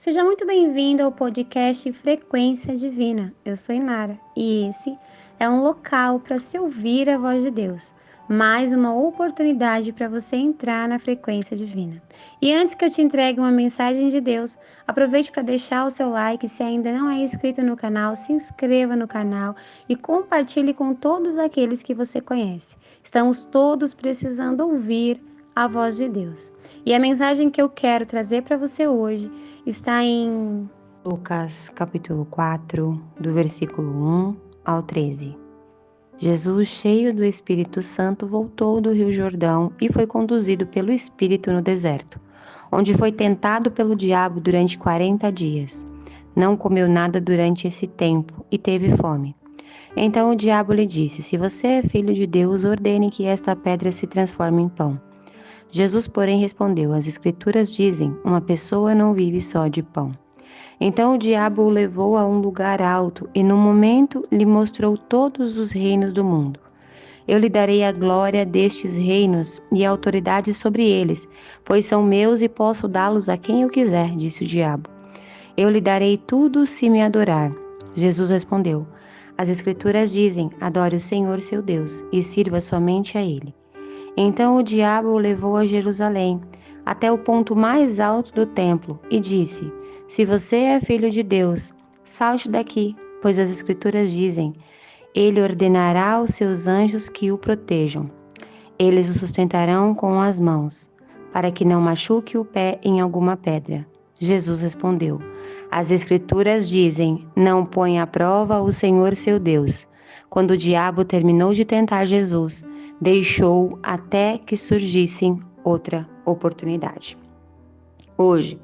Seja muito bem-vindo ao podcast Frequência Divina. Eu sou Inara e esse é um local para se ouvir a voz de Deus, mais uma oportunidade para você entrar na frequência divina. E antes que eu te entregue uma mensagem de Deus, aproveite para deixar o seu like. Se ainda não é inscrito no canal, se inscreva no canal e compartilhe com todos aqueles que você conhece. Estamos todos precisando ouvir a voz de Deus. E a mensagem que eu quero trazer para você hoje está em Lucas capítulo 4, do versículo 1 ao 13. Jesus, cheio do Espírito Santo, voltou do Rio Jordão e foi conduzido pelo Espírito no deserto, onde foi tentado pelo diabo durante 40 dias. Não comeu nada durante esse tempo e teve fome. Então o diabo lhe disse: Se você é filho de Deus, ordene que esta pedra se transforme em pão. Jesus, porém, respondeu: As Escrituras dizem, uma pessoa não vive só de pão. Então o diabo o levou a um lugar alto e, num momento, lhe mostrou todos os reinos do mundo. Eu lhe darei a glória destes reinos e a autoridade sobre eles, pois são meus e posso dá-los a quem eu quiser, disse o diabo. Eu lhe darei tudo se me adorar. Jesus respondeu: As Escrituras dizem, adore o Senhor seu Deus e sirva somente a Ele. Então o diabo o levou a Jerusalém, até o ponto mais alto do templo, e disse: Se você é filho de Deus, salte daqui, pois as Escrituras dizem: Ele ordenará aos seus anjos que o protejam. Eles o sustentarão com as mãos, para que não machuque o pé em alguma pedra. Jesus respondeu: As Escrituras dizem: Não põe à prova o Senhor seu Deus. Quando o diabo terminou de tentar Jesus, deixou até que surgisse outra oportunidade. Hoje,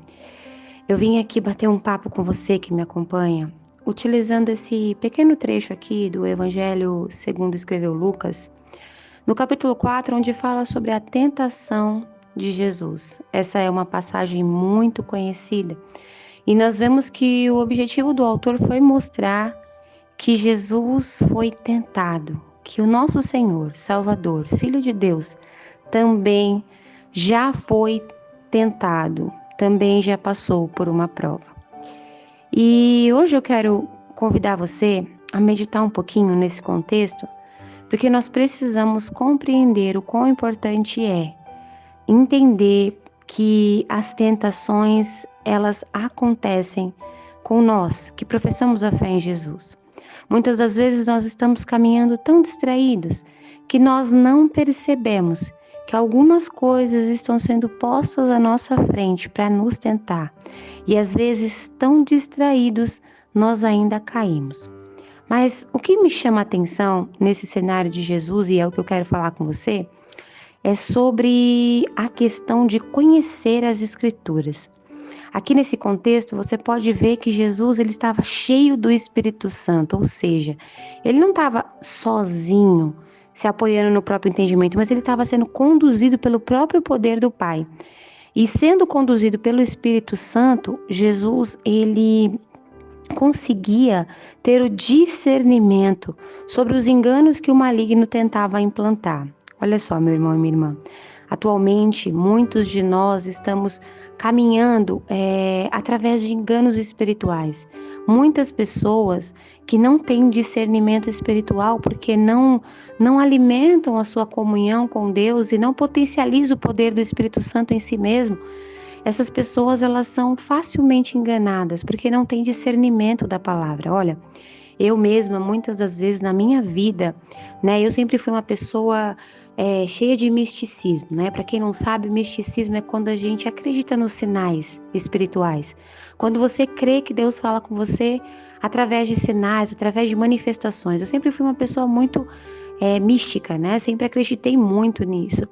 eu vim aqui bater um papo com você que me acompanha, utilizando esse pequeno trecho aqui do Evangelho segundo escreveu Lucas, no capítulo 4, onde fala sobre a tentação de Jesus. Essa é uma passagem muito conhecida e nós vemos que o objetivo do autor foi mostrar que Jesus foi tentado, que o nosso Senhor, Salvador, Filho de Deus, também já foi tentado, também já passou por uma prova. E hoje eu quero convidar você a meditar um pouquinho nesse contexto, porque nós precisamos compreender o quão importante é entender que as tentações, elas acontecem com nós, que professamos a fé em Jesus. Muitas das vezes nós estamos caminhando tão distraídos que nós não percebemos que algumas coisas estão sendo postas à nossa frente para nos tentar. E às vezes, tão distraídos, nós ainda caímos. Mas o que me chama a atenção nesse cenário de Jesus, e é o que eu quero falar com você, é sobre a questão de conhecer as Escrituras. Aqui nesse contexto, você pode ver que Jesus ele estava cheio do Espírito Santo, ou seja, ele não estava sozinho, se apoiando no próprio entendimento, mas ele estava sendo conduzido pelo próprio poder do Pai. E sendo conduzido pelo Espírito Santo, Jesus ele conseguia ter o discernimento sobre os enganos que o maligno tentava implantar. Olha só, meu irmão e minha irmã. Atualmente, muitos de nós estamos caminhando através de enganos espirituais. Muitas pessoas que não têm discernimento espiritual porque não alimentam a sua comunhão com Deus e não potencializam o poder do Espírito Santo em si mesmo. Essas pessoas elas são facilmente enganadas porque não têm discernimento da palavra. Olha, eu mesma, muitas das vezes na minha vida, eu sempre fui uma pessoa cheia de misticismo, Para quem não sabe, misticismo é quando a gente acredita nos sinais espirituais. Quando você crê que Deus fala com você através de sinais, através de manifestações. Eu sempre fui uma pessoa muito mística, Sempre acreditei muito nisso.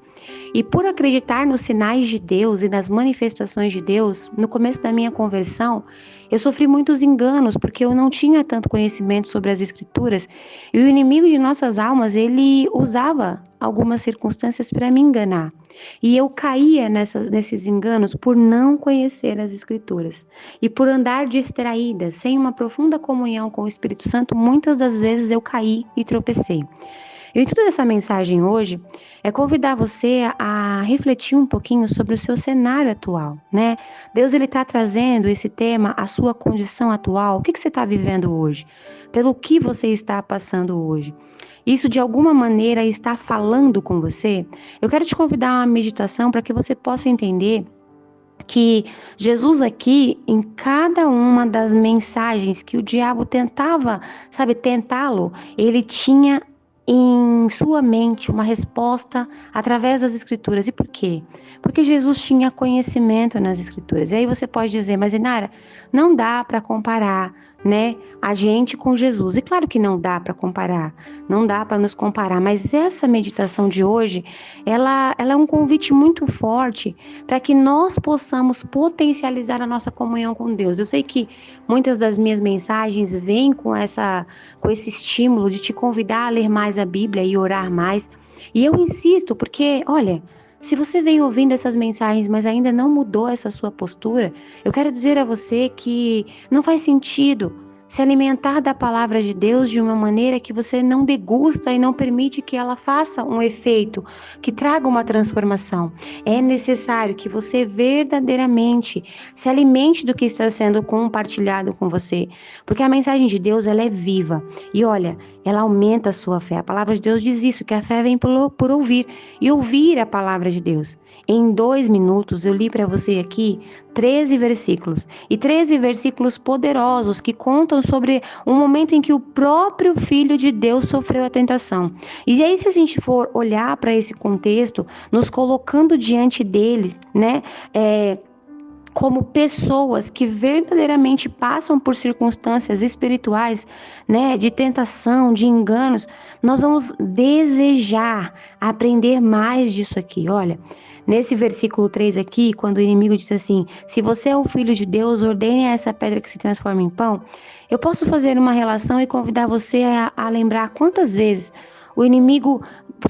E por acreditar nos sinais de Deus e nas manifestações de Deus, no começo da minha conversão, eu sofri muitos enganos, porque eu não tinha tanto conhecimento sobre as Escrituras, e o inimigo de nossas almas, ele usava algumas circunstâncias para me enganar. E eu caía nesses enganos por não conhecer as Escrituras. E por andar distraída, sem uma profunda comunhão com o Espírito Santo, muitas das vezes eu caí e tropecei. E o intuito dessa mensagem hoje é convidar você a refletir um pouquinho sobre o seu cenário atual, né? Deus, ele está trazendo esse tema, a sua condição atual. O que você está vivendo hoje? Pelo que você está passando hoje? Isso de alguma maneira está falando com você? Eu quero te convidar a uma meditação para que você possa entender que Jesus aqui, em cada uma das mensagens que o diabo tentava, sabe, tentá-lo, ele tinha em sua mente uma resposta através das escrituras. E por quê? Porque Jesus tinha conhecimento nas escrituras. E aí você pode dizer, mas Inara, não dá para comparar, né, a gente com Jesus. E claro que não dá para comparar, não dá para nos comparar, mas essa meditação de hoje, ela é um convite muito forte para que nós possamos potencializar a nossa comunhão com Deus. Eu sei que muitas das minhas mensagens vêm com esse estímulo de te convidar a ler mais a Bíblia e orar mais. E eu insisto, porque, olha, se você vem ouvindo essas mensagens, mas ainda não mudou essa sua postura, eu quero dizer a você que não faz sentido se alimentar da palavra de Deus de uma maneira que você não degusta e não permite que ela faça um efeito, que traga uma transformação. É necessário que você verdadeiramente se alimente do que está sendo compartilhado com você, porque a mensagem de Deus, ela é viva. E olha, ela aumenta a sua fé. A palavra de Deus diz isso, que a fé vem por ouvir, e ouvir a palavra de Deus. Em 2 minutos eu li para você aqui 13 versículos, e 13 versículos poderosos que contam sobre um momento em que o próprio Filho de Deus sofreu a tentação. E aí, se a gente for olhar para esse contexto, nos colocando diante dele, né, como pessoas que verdadeiramente passam por circunstâncias espirituais, né, de tentação, de enganos, nós vamos desejar aprender mais disso aqui. Olha, nesse versículo 3 aqui, quando o inimigo diz assim, se você é o Filho de Deus, ordene a essa pedra que se transforma em pão, eu posso fazer uma relação e convidar você a lembrar quantas vezes o inimigo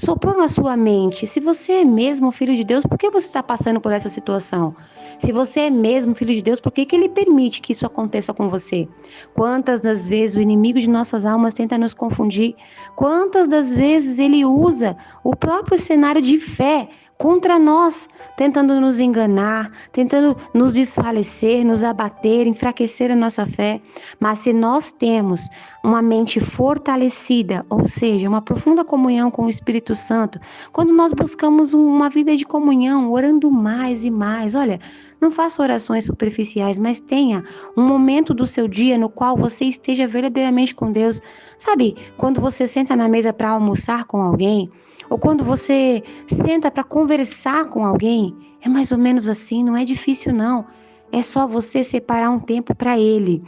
soprou na sua mente, se você é mesmo filho de Deus, por que você está passando por essa situação? Se você é mesmo filho de Deus, por que ele permite que isso aconteça com você? Quantas das vezes o inimigo de nossas almas tenta nos confundir? Quantas das vezes ele usa o próprio cenário de fé contra nós, tentando nos enganar, tentando nos desfalecer, nos abater, enfraquecer a nossa fé. Mas se nós temos uma mente fortalecida, ou seja, uma profunda comunhão com o Espírito Santo, quando nós buscamos uma vida de comunhão, orando mais e mais, olha, não faça orações superficiais, mas tenha um momento do seu dia no qual você esteja verdadeiramente com Deus. Sabe, quando você senta na mesa para almoçar com alguém, ou quando você senta para conversar com alguém, é mais ou menos assim, não é difícil não. É só você separar um tempo para ele.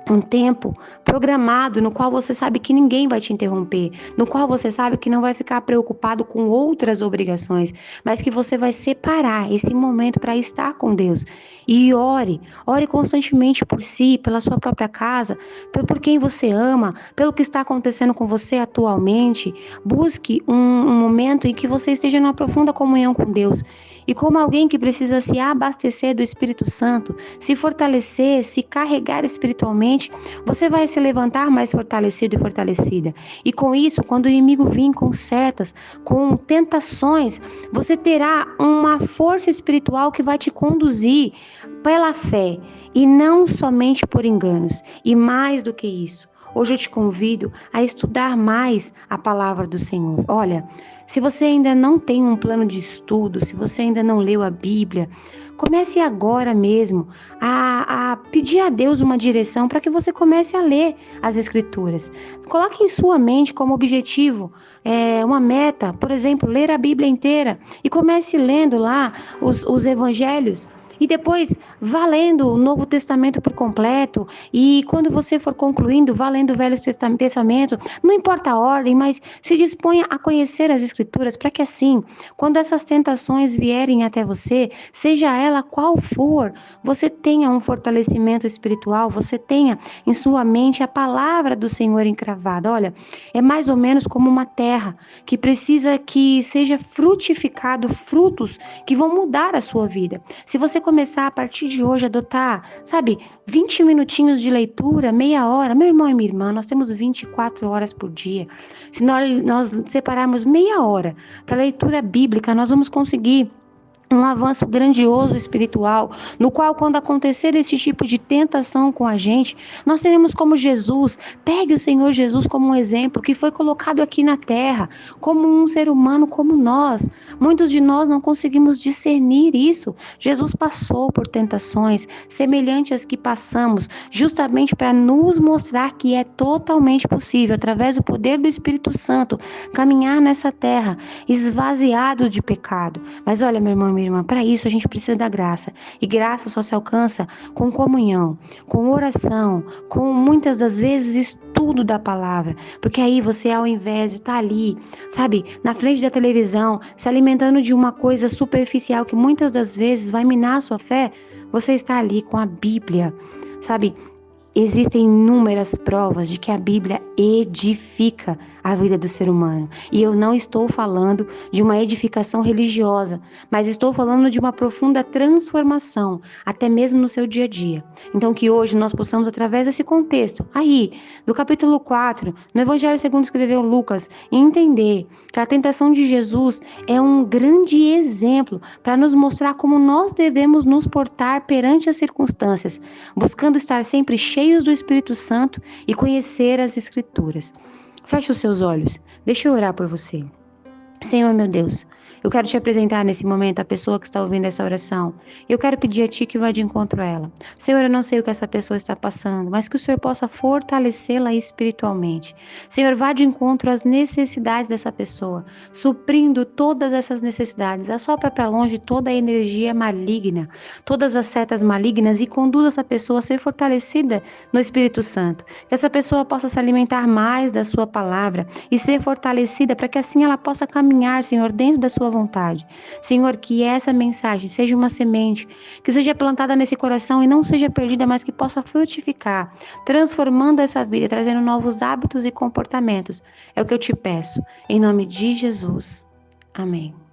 Um tempo programado no qual você sabe que ninguém vai te interromper, no qual você sabe que não vai ficar preocupado com outras obrigações, mas que você vai separar esse momento para estar com Deus. E ore constantemente por si, pela sua própria casa, por quem você ama, pelo que está acontecendo com você atualmente. Busque um momento em que você esteja numa profunda comunhão com Deus. E como alguém que precisa se abastecer do Espírito Santo, se fortalecer, se carregar espiritualmente, você vai se levantar mais fortalecido e fortalecida. E com isso, quando o inimigo vir com setas, com tentações, você terá uma força espiritual que vai te conduzir pela fé e não somente por enganos. E mais do que isso, hoje eu te convido a estudar mais a palavra do Senhor. Olha, se você ainda não tem um plano de estudo, se você ainda não leu a Bíblia, comece agora mesmo a pedir a Deus uma direção para que você comece a ler as Escrituras. Coloque em sua mente como objetivo uma meta, por exemplo, ler a Bíblia inteira e comece lendo lá os Evangelhos. E depois vá lendo o Novo Testamento por completo, e quando você for concluindo, vá lendo o Velho Testamento, não importa a ordem, mas se disponha a conhecer as Escrituras, para que assim, quando essas tentações vierem até você, seja ela qual for, você tenha um fortalecimento espiritual, você tenha em sua mente a palavra do Senhor encravada. Olha, é mais ou menos como uma terra que precisa que seja frutificado frutos que vão mudar a sua vida. Se você começar a partir de hoje a adotar, 20 minutinhos de leitura, meia hora, meu irmão e minha irmã, nós temos 24 horas por dia. Se nós separarmos meia hora para leitura bíblica, nós vamos conseguir um avanço grandioso espiritual, no qual, quando acontecer esse tipo de tentação com a gente, nós seremos como Jesus. Pegue o Senhor Jesus como um exemplo, que foi colocado aqui na terra, como um ser humano como nós. Muitos de nós não conseguimos discernir isso. Jesus passou por tentações semelhantes às que passamos, justamente para nos mostrar que é totalmente possível, através do poder do Espírito Santo, caminhar nessa terra, esvaziado de pecado. Mas olha, meu irmão, minha irmã, para isso a gente precisa da graça. E graça só se alcança com comunhão, com oração, com muitas das vezes estudo da palavra. Porque aí você, ao invés de estar ali, na frente da televisão, se alimentando de uma coisa superficial que muitas das vezes vai minar a sua fé, você está ali com a Bíblia, Existem inúmeras provas de que a Bíblia edifica a vida do ser humano. E eu não estou falando de uma edificação religiosa, mas estou falando de uma profunda transformação, até mesmo no seu dia a dia. Então que hoje nós possamos, através desse contexto, do capítulo 4, no Evangelho segundo escreveu Lucas, entender que a tentação de Jesus é um grande exemplo para nos mostrar como nós devemos nos portar perante as circunstâncias, buscando estar sempre cheios do Espírito Santo e conhecer as Escrituras. Feche os seus olhos. Deixa eu orar por você. Senhor, meu Deus, eu quero te apresentar nesse momento a pessoa que está ouvindo essa oração. Eu quero pedir a Ti que vá de encontro a ela. Senhor, eu não sei o que essa pessoa está passando, mas que o Senhor possa fortalecê-la espiritualmente. Senhor, vá de encontro às necessidades dessa pessoa, suprindo todas essas necessidades. Assopra para longe toda a energia maligna, todas as setas malignas e conduza essa pessoa a ser fortalecida no Espírito Santo. Que essa pessoa possa se alimentar mais da Sua palavra e ser fortalecida para que assim ela possa caminhar, Senhor, dentro da Sua vontade. Senhor, que essa mensagem seja uma semente, que seja plantada nesse coração e não seja perdida, mas que possa frutificar, transformando essa vida, trazendo novos hábitos e comportamentos. É o que eu te peço, em nome de Jesus. Amém.